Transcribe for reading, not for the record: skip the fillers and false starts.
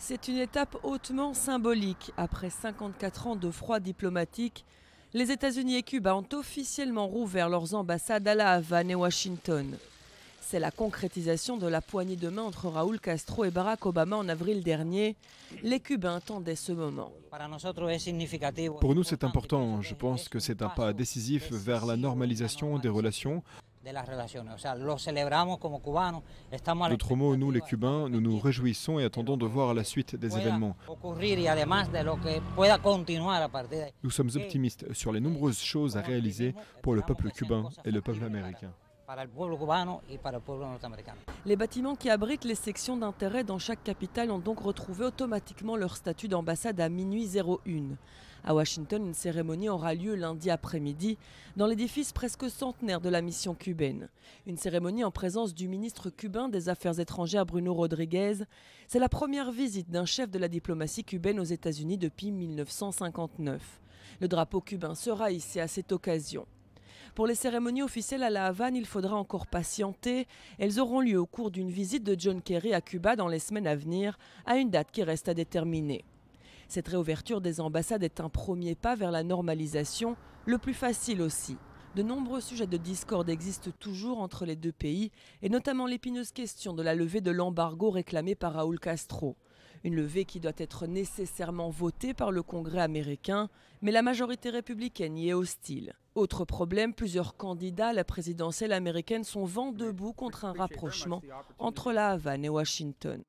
C'est une étape hautement symbolique. Après 54 ans de froid diplomatique, les États-Unis et Cuba ont officiellement rouvert leurs ambassades à La Havane et Washington. C'est la concrétisation de la poignée de main entre Raúl Castro et Barack Obama en avril dernier. Les Cubains attendaient ce moment. Pour nous, c'est important. Je pense que c'est un pas décisif vers la normalisation des relations. D'autres mots, nous les Cubains, nous nous réjouissons et attendons de voir la suite des événements. Nous sommes optimistes sur les nombreuses choses à réaliser pour le peuple cubain et le peuple américain. Les bâtiments qui abritent les sections d'intérêt dans chaque capitale ont donc retrouvé automatiquement leur statut d'ambassade à minuit 01. À Washington, une cérémonie aura lieu lundi après-midi dans l'édifice presque centenaire de la mission cubaine. Une cérémonie en présence du ministre cubain des Affaires étrangères Bruno Rodriguez. C'est la première visite d'un chef de la diplomatie cubaine aux États-Unis depuis 1959. Le drapeau cubain sera hissé à cette occasion. Pour les cérémonies officielles à La Havane, il faudra encore patienter. Elles auront lieu au cours d'une visite de John Kerry à Cuba dans les semaines à venir, à une date qui reste à déterminer. Cette réouverture des ambassades est un premier pas vers la normalisation, le plus facile aussi. De nombreux sujets de discorde existent toujours entre les deux pays, et notamment l'épineuse question de la levée de l'embargo réclamé par Raúl Castro. Une levée qui doit être nécessairement votée par le Congrès américain, mais la majorité républicaine y est hostile. Autre problème, plusieurs candidats à la présidentielle américaine sont vent debout contre un rapprochement entre La Havane et Washington.